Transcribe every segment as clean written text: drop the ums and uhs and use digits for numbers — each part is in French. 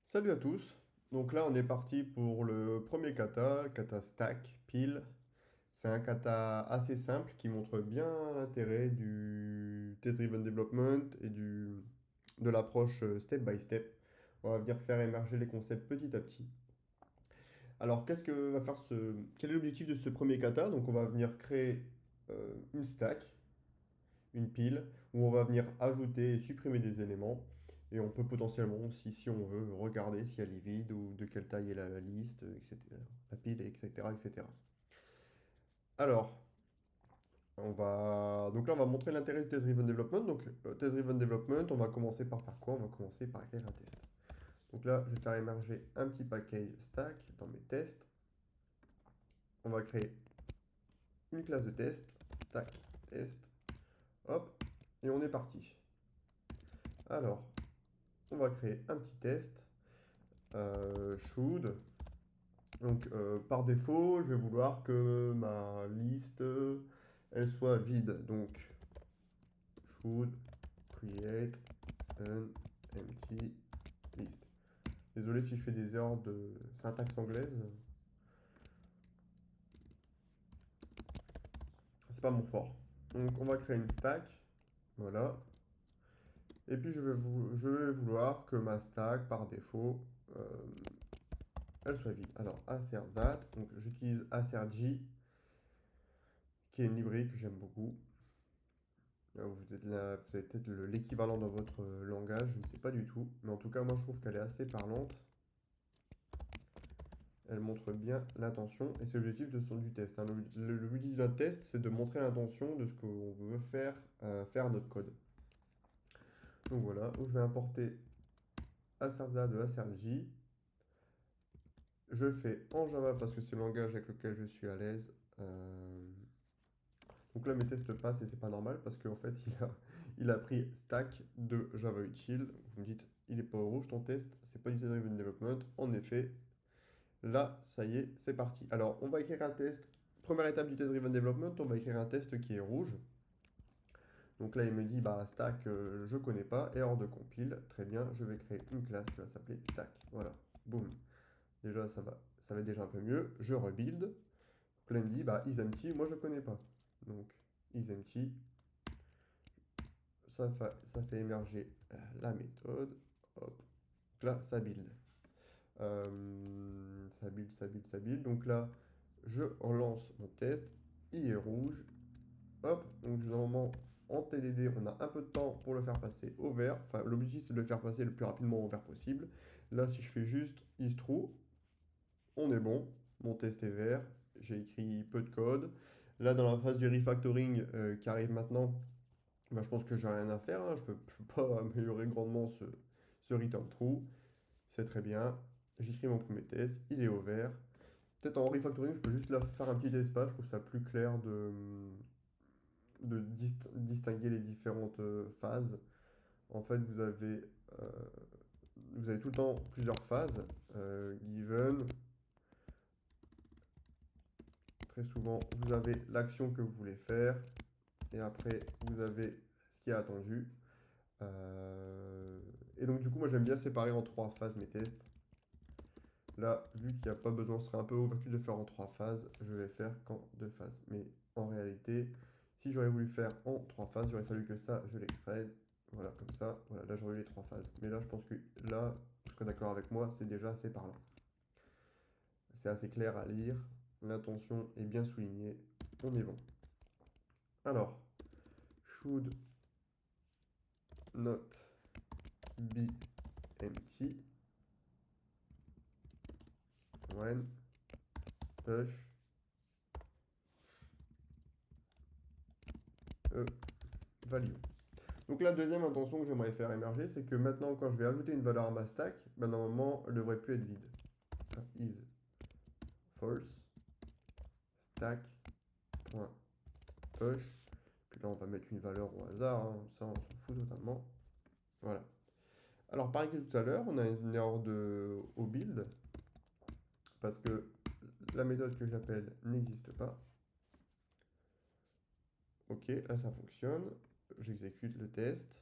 Salut à tous. Donc là, on est parti pour le premier kata, le kata stack, pile. C'est un kata assez simple qui montre bien l'intérêt du test-driven development et de l'approche step by step. On va venir faire émerger les concepts petit à petit. Alors, quel est l'objectif de ce premier kata? Donc, on va venir créer une stack, une pile, où on va venir ajouter et supprimer des éléments. Et on peut potentiellement aussi, si on veut, regarder si elle est vide ou de quelle taille est la liste, etc. La pile, etc., etc. Alors, donc là, on va montrer l'intérêt du test-driven development. Donc, test-driven development, on va commencer par faire quoi? On va commencer par écrire un test. Donc là, je vais faire émerger un petit package stack dans mes tests. On va créer une classe de test, stack test, hop, et on est parti. Alors, on va créer un petit test. Should. Donc par défaut, je vais vouloir que ma liste elle soit vide. Donc should create an empty list. Désolé si je fais des erreurs de syntaxe anglaise. C'est pas mon fort. Donc on va créer une stack. Voilà. Et puis je vais vouloir que ma stack par défaut elle soit vide. Alors assert that. Donc j'utilise assertj qui est une librairie que j'aime beaucoup. Vous êtes là, vous avez peut-être l'équivalent dans votre langage, je ne sais pas du tout. Mais en tout cas, moi je trouve qu'elle est assez parlante. Elle montre bien l'intention et c'est l'objectif du test, hein. L'objectif d'un test, c'est de montrer l'intention de ce qu'on veut faire notre code. Donc voilà, donc je vais importer assertda de assertj. Je fais en Java parce que c'est le langage avec lequel je suis à l'aise. Donc là, mes tests passent et c'est pas normal parce qu'en fait, il a pris stack de Java Util. Vous me dites, il est pas au rouge ton test, c'est pas du test-driven development. En effet, là, ça y est, c'est parti. Alors, on va écrire un test. Première étape du test-driven development, on va écrire un test qui est rouge. Donc là, il me dit, bah, stack, je connais pas, erreur de compile. Très bien, je vais créer une classe qui va s'appeler stack. Voilà, boum. Déjà, ça va déjà un peu mieux. Je rebuild. Donc là, il me dit, bah, isempty, moi je connais pas. Donc, isempty, ça fait émerger la méthode. Hop, là, ça build. Ça build. Donc là, je relance mon test. Il est rouge. Hop, donc normalement, en TDD, on a un peu de temps pour le faire passer au vert. Enfin, l'objectif, c'est de le faire passer le plus rapidement au vert possible. Là, si je fais juste is true, on est bon. Mon test est vert. J'ai écrit peu de code. Là, dans la phase du refactoring qui arrive maintenant, bah, je pense que j'ai rien à faire, hein. Je peux pas améliorer grandement ce return true. C'est très bien. J'écris mon premier test, il est au vert. Peut-être en refactoring, je peux juste là faire un petit espace. Je trouve ça plus clair de distinguer les différentes phases. En fait, euh, vous avez tout le temps plusieurs phases. Given, très souvent, vous avez l'action que vous voulez faire. Et après, vous avez ce qui est attendu. Et donc du coup, moi j'aime bien séparer en trois phases mes tests. Là, vu qu'il n'y a pas besoin, ce serait un peu overkill de faire en trois phases, je vais faire qu'en deux phases. Mais en réalité, si j'aurais voulu faire en trois phases, j'aurais fallu que ça, je l'extrait. Voilà, comme ça. Voilà, là j'aurais eu les trois phases. Mais là, je pense que là, vous serez d'accord avec moi, c'est déjà assez parlant. C'est assez clair à lire. L'intention est bien soulignée. On est bon. Alors, should not be empty when push a value. Donc la deuxième intention que j'aimerais faire émerger, c'est que maintenant, quand je vais ajouter une valeur à ma stack, ben, normalement, elle ne devrait plus être vide. Is false stack.push. Puis là, on va mettre une valeur au hasard, hein. Ça, on s'en fout totalement. Voilà. Alors, pareil que tout à l'heure, on a une erreur au build, parce que la méthode que j'appelle n'existe pas. Ok, là, ça fonctionne. J'exécute le test.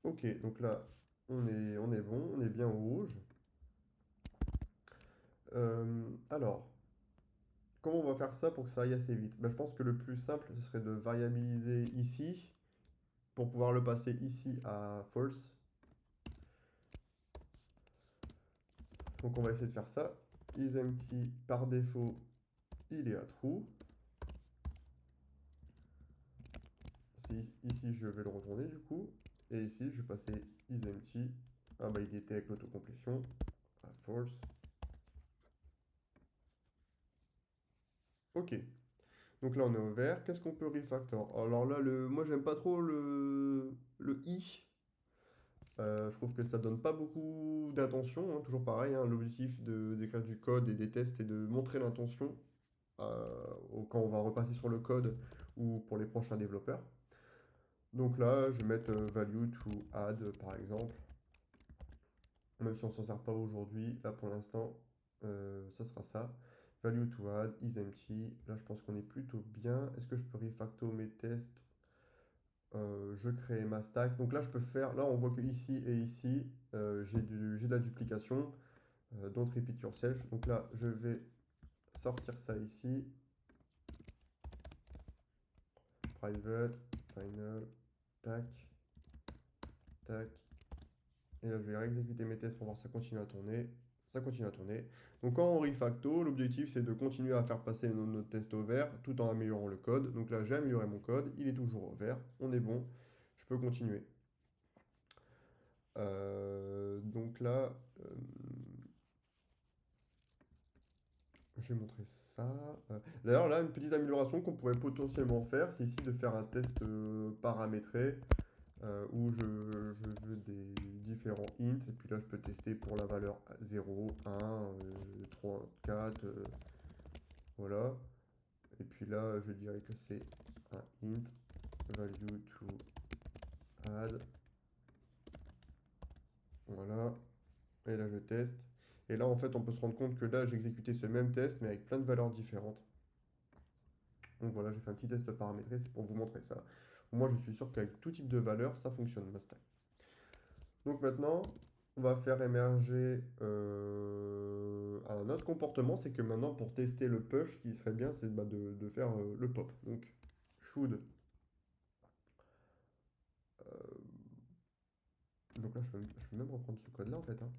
Ok, donc là, on est bon, on est bien au Alors, comment on va faire ça pour que ça aille assez vite? Ben, je pense que le plus simple, ce serait de variabiliser ici pour pouvoir le passer ici à false. Donc on va essayer de faire ça. IsEmpty, par défaut, il est à true. Ici, je vais le retourner du coup. Et ici, je vais passer isEmpty. Ah bah il était avec l'autocomplétion à false. Ok. Donc là, on est au vert. Qu'est-ce qu'on peut refactor? Alors là, moi, j'aime pas trop le i. Je trouve que ça donne pas beaucoup d'intention, hein. Toujours pareil, hein. L'objectif d'écrire du code et des tests est de montrer l'intention quand on va repasser sur le code ou pour les prochains développeurs. Donc là, je vais mettre value to add par exemple. Même si on s'en sert pas aujourd'hui, là pour l'instant, ça sera ça. Value to add is empty. Là, je pense qu'on est plutôt bien. Est-ce que je peux refacto mes tests? Je crée ma stack. Donc là, je peux faire. Là, on voit que ici et ici, j'ai de la duplication. Don't repeat yourself. Donc là, je vais sortir ça ici. Private, final, tac, tac. Et là, je vais réexécuter mes tests pour voir si ça continue à tourner. Ça continue à tourner. Donc quand on refacto, l'objectif c'est de continuer à faire passer notre test au vert tout en améliorant le code. Donc là, j'ai amélioré mon code, il est toujours au vert, on est bon, je peux continuer. Donc là, je vais montrer ça. D'ailleurs, là, une petite amélioration qu'on pourrait potentiellement faire, c'est ici de faire un test paramétré où je veux des différents int, et puis là je peux tester pour la valeur 0, 1, 3, 4, voilà. Et puis là je dirais que c'est un int value to add, voilà. Et là je teste. Et là en fait on peut se rendre compte que là j'ai exécuté ce même test mais avec plein de valeurs différentes. Donc voilà, j'ai fait un petit test paramétré, c'est pour vous montrer ça. Moi je suis sûr qu'avec tout type de valeur ça fonctionne ma stack. Donc maintenant, on va faire émerger un autre comportement, c'est que maintenant pour tester le push, ce qui serait bien, c'est bah, de faire le pop. Donc should. Donc là, je peux même reprendre ce code-là en fait, hein.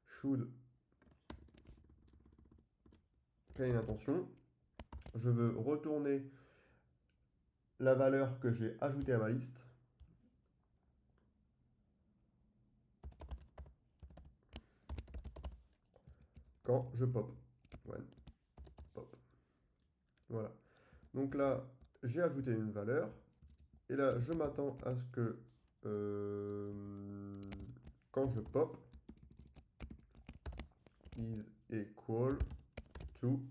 Should. Quelle est l'intention? Je veux retourner la valeur que j'ai ajoutée à ma liste. Quand je pop. One, pop. Voilà. Donc là, j'ai ajouté une valeur. Et là, je m'attends à ce que quand je pop, is equal to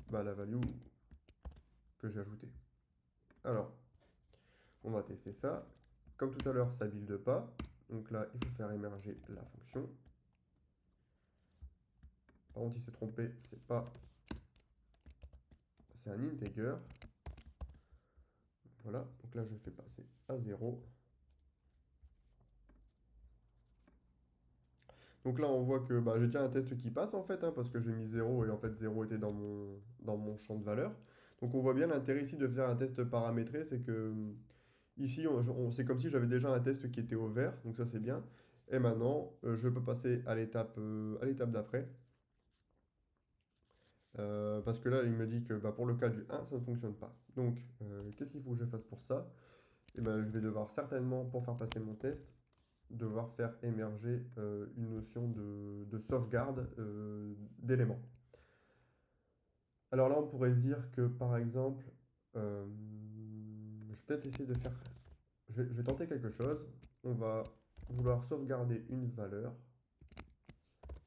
bah, la value que j'ai ajoutée. Alors, on va tester ça. Comme tout à l'heure, ça ne build pas. Donc là, il faut faire émerger la fonction. Par contre, il s'est trompé, c'est pas. C'est un integer. Voilà, donc là, je fais passer à 0. Donc là, on voit que bah, j'ai déjà un test qui passe en fait, hein, parce que j'ai mis 0 et en fait 0 était dans mon champ de valeur. Donc on voit bien l'intérêt ici de faire un test paramétré, c'est que ici, c'est comme si j'avais déjà un test qui était au vert, donc ça c'est bien. Et maintenant, je peux passer à l'étape d'après. Parce que là, il me dit que bah, pour le cas du 1, ça ne fonctionne pas. Donc, qu'est-ce qu'il faut que je fasse pour ça? Et ben, je vais devoir certainement, pour faire passer mon test, devoir faire émerger une notion de sauvegarde d'éléments. Alors là, on pourrait se dire que, par exemple, je vais peut-être essayer de faire. Je vais tenter quelque chose. On va vouloir sauvegarder une valeur.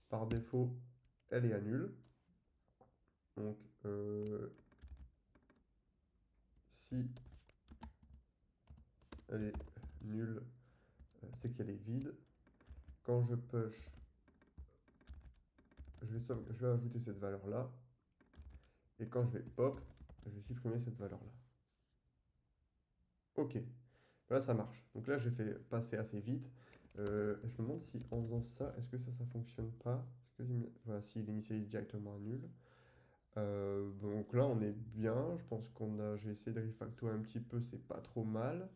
Par défaut, elle est à nul. Donc, si elle est nulle, c'est qu'elle est vide. Quand je push, je vais ajouter cette valeur-là. Et quand je vais pop, je vais supprimer cette valeur-là. Ok, là ça marche. Donc là j'ai fait passer assez vite. Je me demande si en faisant ça, est-ce que ça fonctionne pas? Voilà, s'il initialise directement à nul. Donc là, on est bien. Je pense j'ai essayé de refacto un petit peu, c'est pas trop mal.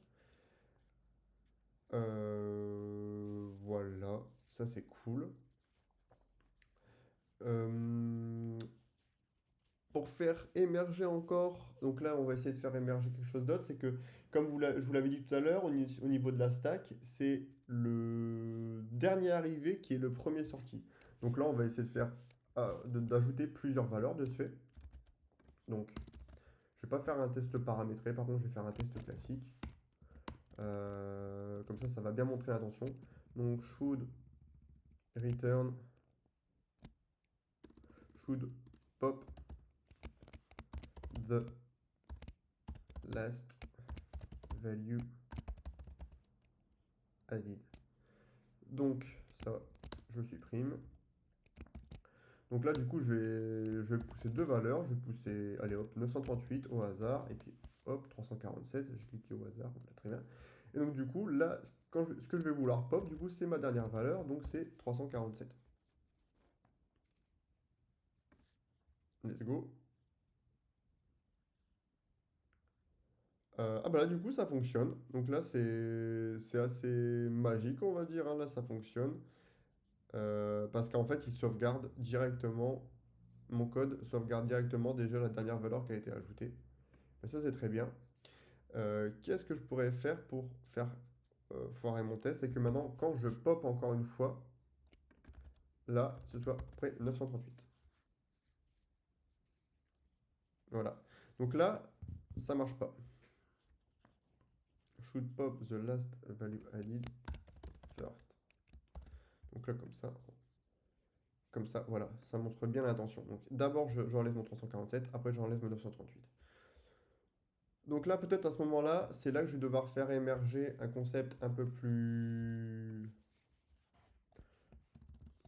Voilà, ça c'est cool. Euh, pour faire émerger encore, donc là on va essayer de faire émerger quelque chose d'autre, c'est que comme je vous l'avais dit tout à l'heure, au niveau de la stack, c'est le dernier arrivé qui est le premier sorti. Donc là on va essayer de faire d'ajouter plusieurs valeurs de ce fait. Donc je vais pas faire un test paramétré, par contre je vais faire un test classique. Comme ça va bien montrer l'intention. Donc return should pop the last value added. Donc ça, je supprime. Donc là, du coup, je vais pousser deux valeurs. Je vais pousser, allez hop, 938 au hasard. Et puis hop, 347. J'ai cliqué au hasard. Voilà, très bien. Et donc, du coup, là, ce que je vais vouloir pop, du coup, c'est ma dernière valeur. Donc, c'est 347. Let's go. Ah bah là, du coup, ça fonctionne. Donc là, c'est assez magique, on va dire, hein. Là, ça fonctionne. Parce qu'en fait, il sauvegarde directement, mon code sauvegarde directement déjà la dernière valeur qui a été ajoutée. Et ça, c'est très bien. Qu'est-ce que je pourrais faire pour faire foirer mon test? C'est que maintenant, quand je pop encore une fois, là, ce soit près 938. Voilà. Donc là, ça marche pas. Should pop the last value added first. Donc là, comme ça, voilà, ça montre bien l'intention. Donc d'abord, j'enlève mon 347, après j'enlève mon 938. Donc là, peut-être à ce moment-là, c'est là que je vais devoir faire émerger un concept un peu plus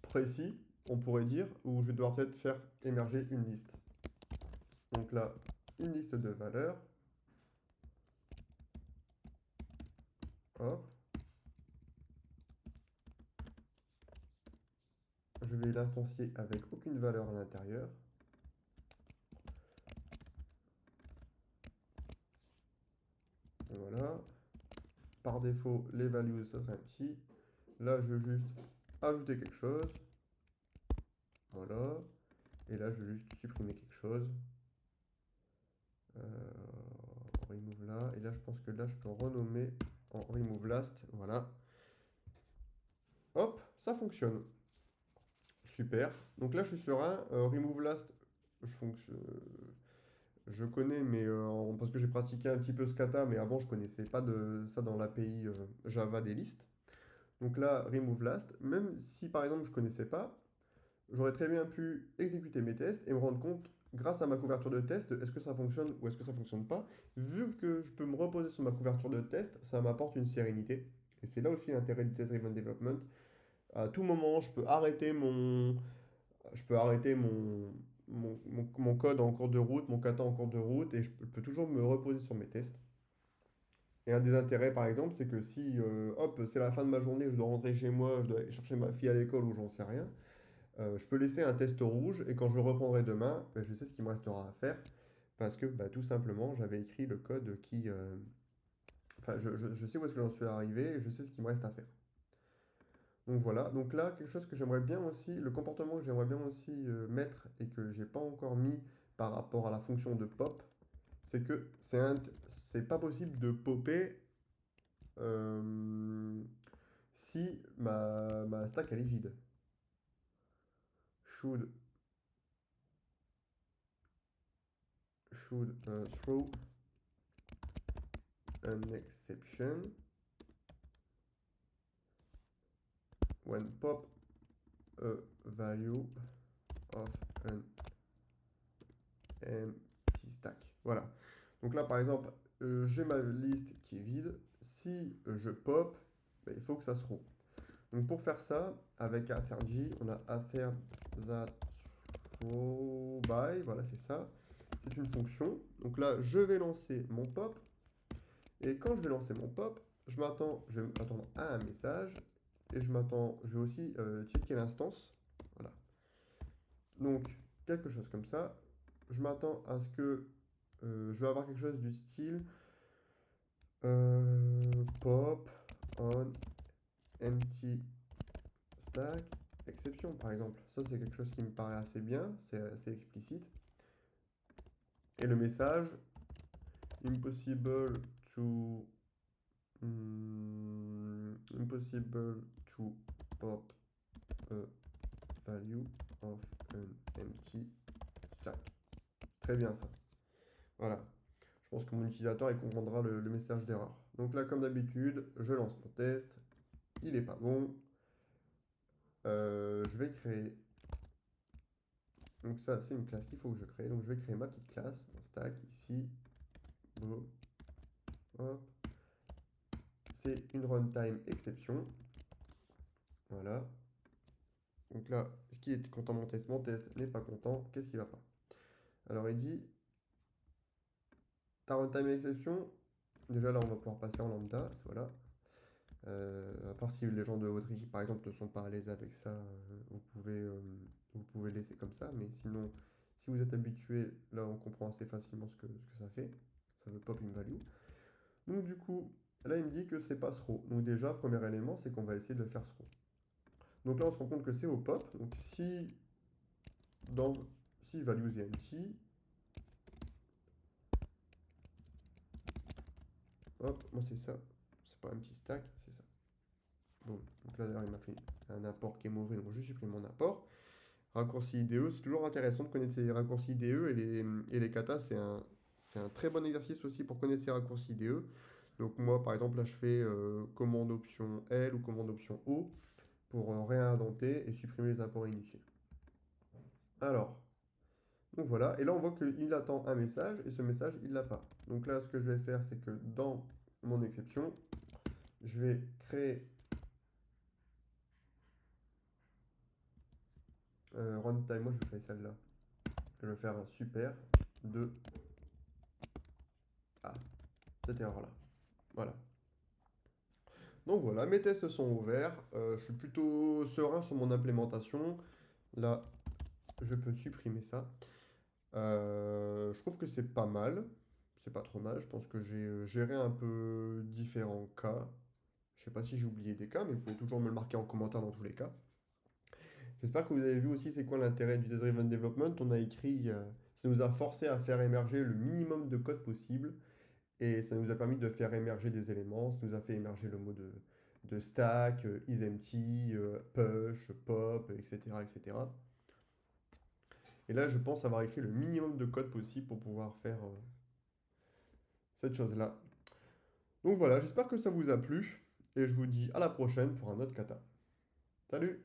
précis, on pourrait dire, où je vais devoir peut-être faire émerger une liste. Donc là, une liste de valeurs. Hop. Je vais l'instancier avec aucune valeur à l'intérieur. Voilà. Par défaut, les values, ça serait un petit. Là, je veux juste ajouter quelque chose. Voilà. Et là, je veux juste supprimer quelque chose. Remove là. Et là, je pense que là, je peux renommer en remove last. Voilà. Hop, ça fonctionne. Super. Donc là, je suis serein. Remove last, je connais, mais parce que j'ai pratiqué un petit peu Scata, mais avant, je connaissais pas de ça dans l'API Java des listes. Donc là, remove last, même si par exemple je connaissais pas, j'aurais très bien pu exécuter mes tests et me rendre compte, grâce à ma couverture de test, est-ce que ça fonctionne ou est-ce que ça fonctionne pas. Vu que je peux me reposer sur ma couverture de test, ça m'apporte une sérénité. Et c'est là aussi l'intérêt du test-driven development. À tout moment, je peux arrêter mon code en cours de route, mon kata en cours de route, et je peux toujours me reposer sur mes tests. Et un des intérêts, par exemple, c'est que si, hop, c'est la fin de ma journée, je dois rentrer chez moi, je dois aller chercher ma fille à l'école ou j'en sais rien, je peux laisser un test rouge et quand je le reprendrai demain, ben, je sais ce qu'il me restera à faire parce que bah, tout simplement, j'avais écrit le code qui... Enfin, je sais où est-ce que j'en suis arrivé et je sais ce qu'il me reste à faire. Donc voilà, donc là, quelque chose que j'aimerais bien aussi, le comportement que j'aimerais bien aussi mettre et que j'ai pas encore mis par rapport à la fonction de pop, c'est que c'est pas possible de popper euh, si ma stack elle est vide. Should, throw an exception when pop a value of an empty stack. Voilà. Donc là, par exemple, j'ai ma liste qui est vide. Si je pop, ben, il faut que ça se roule. Donc pour faire ça, avec ASRG, on a affaire that throw by, voilà c'est ça. C'est une fonction. Donc là, je vais lancer mon pop. Et quand je vais lancer mon pop, je vais m'attendre à un message. et je vais aussi checker l'instance. Voilà. Donc, quelque chose comme ça. Je m'attends à ce que je vais avoir quelque chose du style pop on empty stack exception, par exemple. Ça, c'est quelque chose qui me paraît assez bien, c'est assez explicite. Et le message, impossible to impossible to pop a value of an empty stack. Très bien ça. Voilà. Je pense que mon utilisateur il comprendra le message d'erreur. Donc là, comme d'habitude, je lance mon test. Il n'est pas bon. Je vais créer. Donc ça, c'est une classe qu'il faut que je crée. Donc je vais créer ma petite classe, un stack ici. Boom. Hop. C'est une runtime exception. Voilà. Donc là, est-ce qu'il est content de mon test? Mon test n'est pas content. Qu'est-ce qui va pas? Alors il dit, ta runtime exception, déjà là on va pouvoir passer en lambda, voilà. À part si les gens de votre équipe par exemple ne sont pas à l'aise avec ça, vous pouvez laisser comme ça, mais sinon, si vous êtes habitué, là on comprend assez facilement ce que ça fait. Ça veut pop une value. Donc du coup, là il me dit que c'est pas throw. Donc déjà, premier élément, c'est qu'on va essayer de faire throw. Donc là on se rend compte que c'est au pop. Donc si values est empty, hop, moi c'est ça. C'est pas un petit stack, c'est ça. Bon, donc là d'ailleurs il m'a fait un apport qui est mauvais, donc je supprime mon apport. Raccourci IDE, c'est toujours intéressant de connaître ces raccourcis IDE et les katas, c'est un très bon exercice aussi pour connaître ces raccourcis IDE. Donc moi par exemple là je fais commande option L ou commande option O pour réindenter et supprimer les apports inutiles. Alors, donc voilà, et là on voit qu'il attend un message et ce message il l'a pas. Donc là ce que je vais faire c'est que dans mon exception, je vais créer runtime, moi je vais créer celle-là. Je vais faire un super de cette erreur-là. Voilà. Donc voilà, mes tests sont ouverts. Je suis plutôt serein sur mon implémentation. Là, je peux supprimer ça. Je trouve que c'est pas mal. C'est pas trop mal. Je pense que j'ai géré un peu différents cas. Je sais pas si j'ai oublié des cas, mais vous pouvez toujours me le marquer en commentaire dans tous les cas. J'espère que vous avez vu aussi c'est quoi l'intérêt du Test-Driven Development. On a écrit, ça nous a forcé à faire émerger le minimum de code possible. Et ça nous a permis de faire émerger des éléments. Ça nous a fait émerger le mot de stack, isempty, push, pop, etc., etc. Et là, je pense avoir écrit le minimum de code possible pour pouvoir faire cette chose-là. Donc voilà, j'espère que ça vous a plu. Et je vous dis à la prochaine pour un autre kata. Salut!